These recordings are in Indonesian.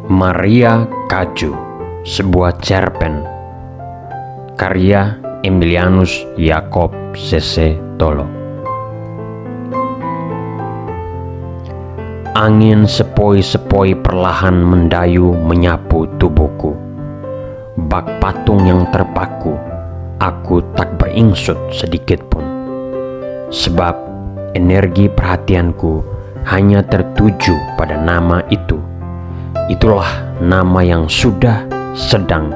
Maria Kaju, sebuah cerpen. Karya Emilianus Yakob C.C. Tolo. Angin sepoi-sepoi perlahan mendayu menyapu tubuhku. Bak patung yang terpaku, aku tak beringsut sedikit pun. Sebab energi perhatianku hanya tertuju pada nama itu. Itulah nama yang sudah, sedang,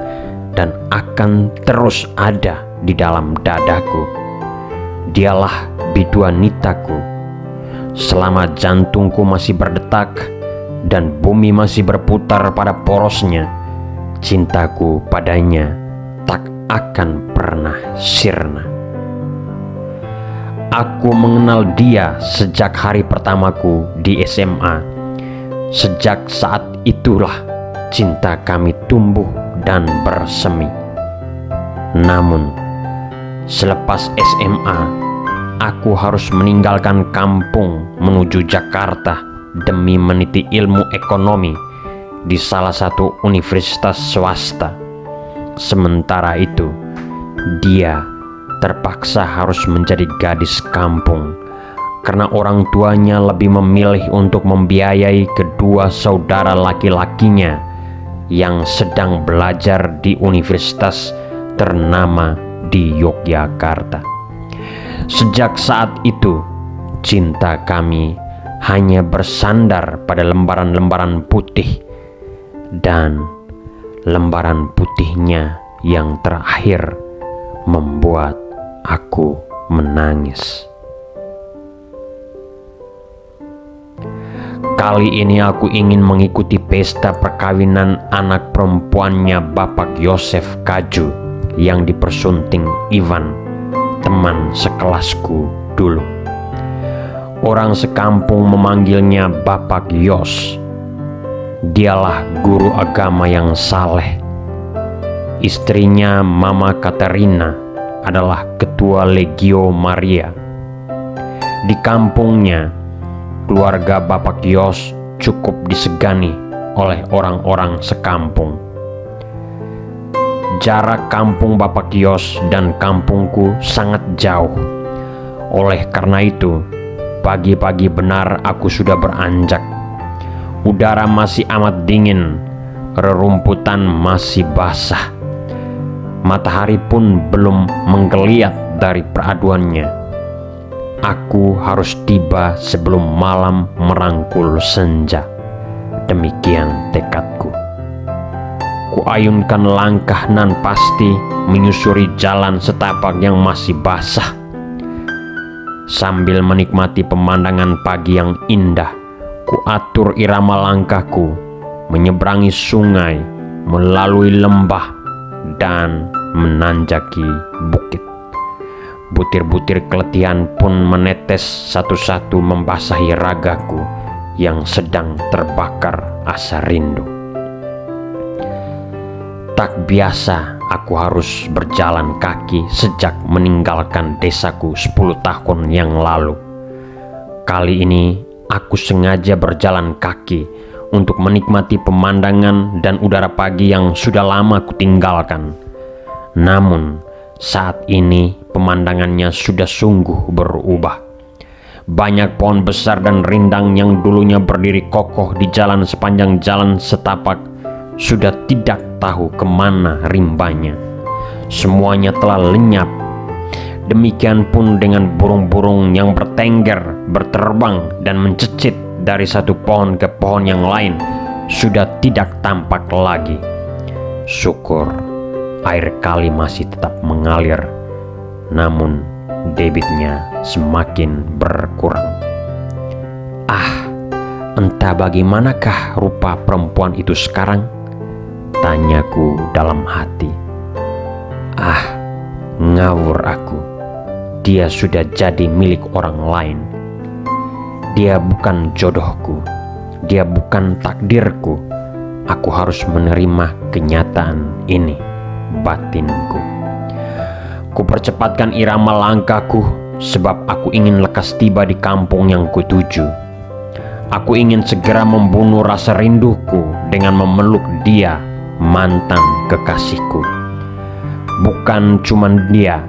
dan akan terus ada di dalam dadaku. Dialah biduanitaku. Selama jantungku masih berdetak dan bumi masih berputar pada porosnya, cintaku padanya tak akan pernah sirna. Aku mengenal dia sejak hari pertamaku di SMA. Sejak saat itulah cinta kami tumbuh dan bersemi. Namun, selepas SMA, aku harus meninggalkan kampung menuju Jakarta demi meniti ilmu ekonomi di salah satu universitas swasta. Sementara itu, dia terpaksa harus menjadi gadis kampung karena orang tuanya lebih memilih untuk membiayai kedua saudara laki-lakinya yang sedang belajar di universitas ternama di Yogyakarta. Sejak saat itu, cinta kami hanya bersandar pada lembaran-lembaran putih, dan lembaran putihnya yang terakhir membuat aku menangis. Kali ini aku ingin mengikuti pesta perkawinan anak perempuannya Bapak Yosef Kaju yang dipersunting Ivan, teman sekelasku dulu. Orang sekampung memanggilnya Bapak Yos. Dialah guru agama yang saleh. Istrinya Mama Katerina adalah ketua Legio Maria. Di kampungnya, keluarga Bapak Yos cukup disegani oleh orang-orang sekampung. Jarak kampung Bapak Yos dan kampungku sangat jauh. Oleh karena itu, pagi-pagi benar aku sudah beranjak. Udara masih amat dingin, rerumputan masih basah. Matahari pun belum menggeliat dari peraduannya. Aku harus tiba sebelum malam merangkul senja. Demikian tekadku. Kuayunkan langkah nan pasti menyusuri jalan setapak yang masih basah. Sambil menikmati pemandangan pagi yang indah, kuatur irama langkahku menyeberangi sungai, melalui lembah, dan menanjaki bukit. Butir-butir keletihan pun menetes satu-satu membasahi ragaku yang sedang terbakar asa rindu. Tak biasa aku harus berjalan kaki sejak meninggalkan desaku 10 tahun yang lalu. Kali ini aku sengaja berjalan kaki untuk menikmati pemandangan dan udara pagi yang sudah lama kutinggalkan. Namun, saat ini pemandangannya sudah sungguh berubah. Banyak pohon besar dan rindang yang dulunya berdiri kokoh di jalan sepanjang jalan setapak sudah tidak tahu kemana rimbanya. Semuanya telah lenyap. Demikian pun dengan burung-burung yang bertengger, berterbang, dan mencecit dari satu pohon ke pohon yang lain sudah tidak tampak lagi. Syukur air kali masih tetap mengalir, namun debitnya semakin berkurang. Entah bagaimanakah rupa perempuan itu sekarang? Tanyaku dalam hati. Ngawur aku. Dia sudah jadi milik orang lain. Dia bukan jodohku. Dia bukan takdirku. Aku harus menerima kenyataan ini. Batinku. Kupercepatkan irama langkahku sebab aku ingin lekas tiba di kampung yang kutuju. Aku ingin segera membunuh rasa rinduku dengan memeluk dia, mantan kekasihku. Bukan cuman dia,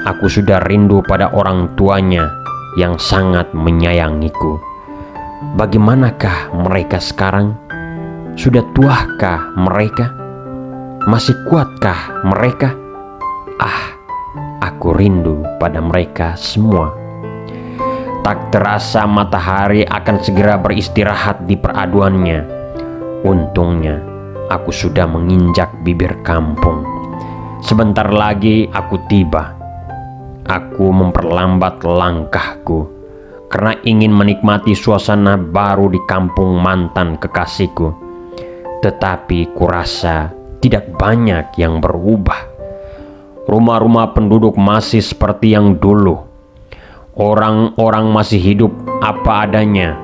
aku sudah rindu pada orang tuanya yang sangat menyayangiku. Bagaimanakah mereka sekarang? Sudah tuakah mereka? Masih kuatkah mereka? Aku rindu pada mereka semua. Tak terasa matahari akan segera beristirahat di peraduannya. Untungnya aku sudah menginjak bibir kampung. Sebentar lagi aku tiba. Aku memperlambat langkahku karena ingin menikmati suasana baru di kampung mantan kekasihku. Tetapi kurasa tidak banyak yang berubah. Rumah-rumah penduduk masih seperti yang dulu. Orang-orang masih hidup apa adanya.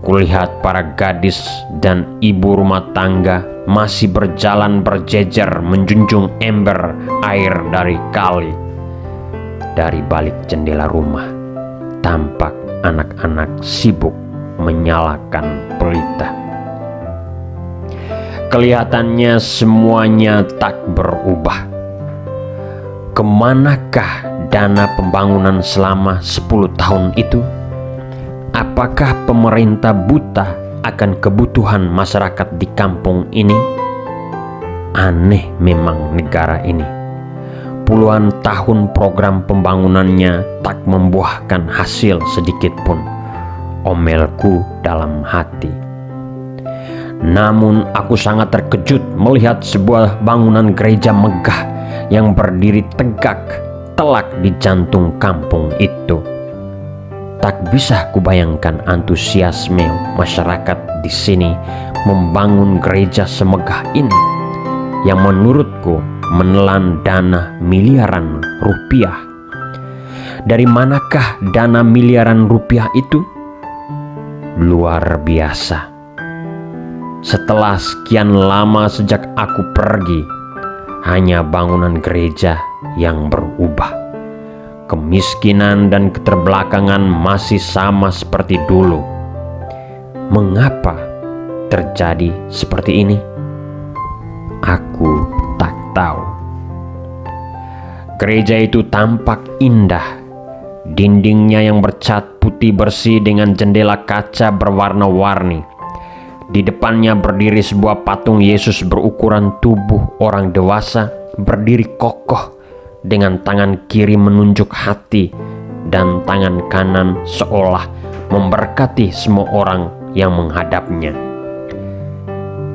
Kulihat para gadis dan ibu rumah tangga masih berjalan berjejer menjunjung ember air dari kali. Dari balik jendela rumah, tampak anak-anak sibuk menyalakan pelita. Kelihatannya semuanya tak berubah. Kemanakah dana pembangunan selama 10 tahun itu? Apakah pemerintah buta akan kebutuhan masyarakat di kampung ini? Aneh memang negara ini. Puluhan tahun program pembangunannya tak membuahkan hasil sedikit pun. Omelku dalam hati. Namun aku sangat terkejut melihat sebuah bangunan gereja megah yang berdiri tegak telak di jantung kampung itu. Tak bisa kubayangkan antusiasme masyarakat di sini membangun gereja semegah ini yang menurutku menelan dana miliaran rupiah. Dari manakah dana miliaran rupiah itu? Luar biasa. Setelah sekian lama sejak aku pergi, hanya bangunan gereja yang berubah. Kemiskinan dan keterbelakangan masih sama seperti dulu. Mengapa terjadi seperti ini? Aku tak tahu. Gereja itu tampak indah. Dindingnya yang bercat putih bersih dengan jendela kaca berwarna-warni. Di depannya berdiri sebuah patung Yesus berukuran tubuh orang dewasa, berdiri kokoh dengan tangan kiri menunjuk hati dan tangan kanan seolah memberkati semua orang yang menghadapnya.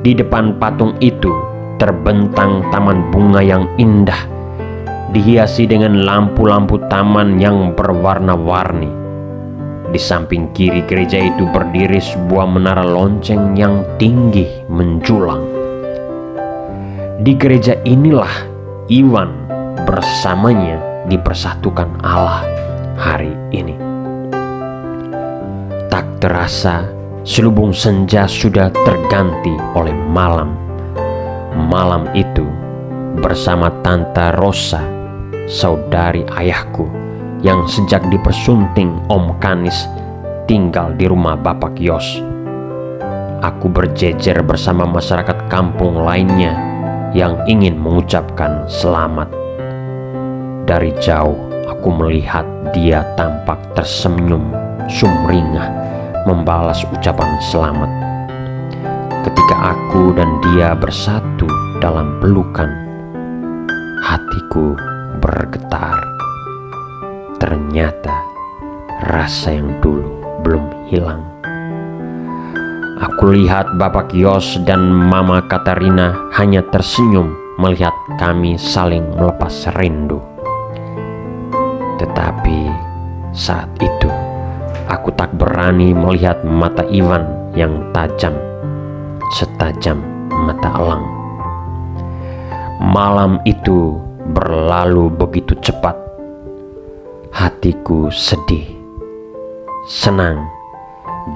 Di depan patung itu terbentang taman bunga yang indah, dihiasi dengan lampu-lampu taman yang berwarna-warni. Di samping kiri gereja itu berdiri sebuah menara lonceng yang tinggi menjulang. Di gereja inilah Iwan bersamanya dipersatukan Allah hari ini. Tak terasa selubung senja sudah terganti oleh malam. Malam itu bersama Tante Rosa, saudari ayahku, yang sejak dipersunting Om Kanis tinggal di rumah Bapak Yos. Aku berjejer bersama masyarakat kampung lainnya yang ingin mengucapkan selamat. Dari jauh aku melihat dia tampak tersenyum sumringah membalas ucapan selamat. Ketika aku dan dia bersatu dalam pelukan, hatiku bergetar. Ternyata rasa yang dulu belum hilang. Aku lihat Bapak Yos dan Mama Katarina hanya tersenyum melihat kami saling melepas rindu. Tetapi saat itu aku tak berani melihat mata Iwan yang tajam, setajam mata elang. Malam itu berlalu begitu cepat. Hatiku sedih, senang,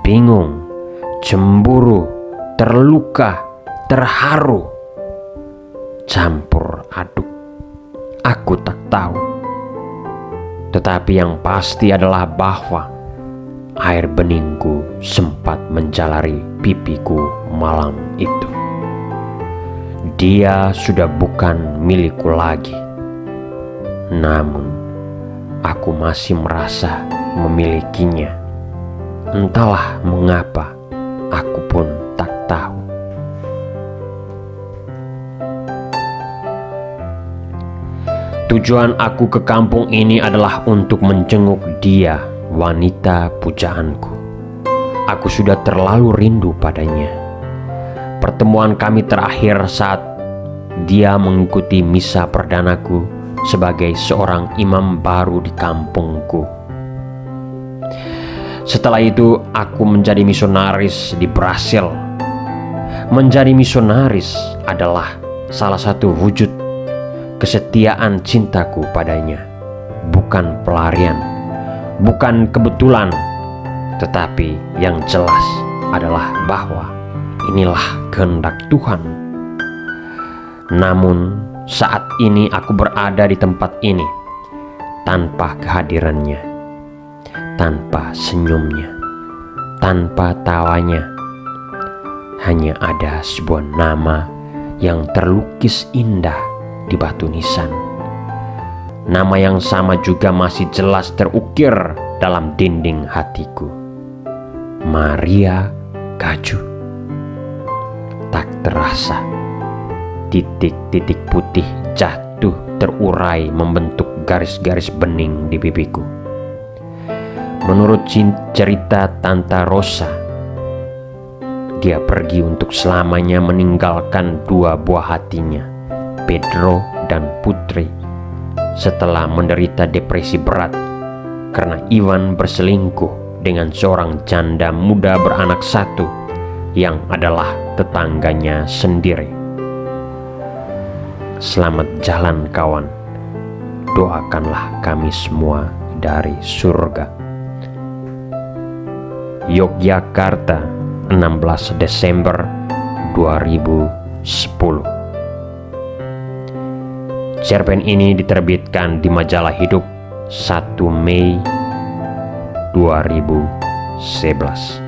bingung, cemburu, terluka, terharu, campur aduk. Aku tak tahu. Tetapi yang pasti adalah bahwa air beningku sempat menjalari pipiku malam itu. Dia sudah bukan milikku lagi. Namun, aku masih merasa memilikinya. Entahlah mengapa, aku pun tak tahu. Tujuan aku ke kampung ini adalah untuk menjenguk dia, wanita pujaanku. Aku sudah terlalu rindu padanya. Pertemuan kami terakhir saat dia mengikuti misa perdanaku sebagai seorang imam baru di kampungku. Setelah itu aku menjadi misionaris di Brasil. Menjadi misionaris adalah salah satu wujud kesetiaan cintaku padanya. Bukan pelarian, bukan kebetulan, tetapi yang jelas adalah bahwa inilah kehendak Tuhan. Namun saat ini aku berada di tempat ini tanpa kehadirannya, tanpa senyumnya, tanpa tawanya. Hanya ada sebuah nama yang terlukis indah di batu nisan. Nama yang sama juga masih jelas terukir dalam dinding hatiku. Maria Gaju. Tak terasa, titik-titik putih jatuh terurai membentuk garis-garis bening di pipiku. Menurut cerita Tante Rosa, dia pergi untuk selamanya meninggalkan dua buah hatinya, Pedro dan Putri, setelah menderita depresi berat karena Iwan berselingkuh dengan seorang janda muda beranak satu yang adalah tetangganya sendiri. Selamat jalan kawan, doakanlah kami semua dari surga. Yogyakarta, 16 Desember 2010. Cerpen ini diterbitkan di Majalah Hidup 1 Mei 2011.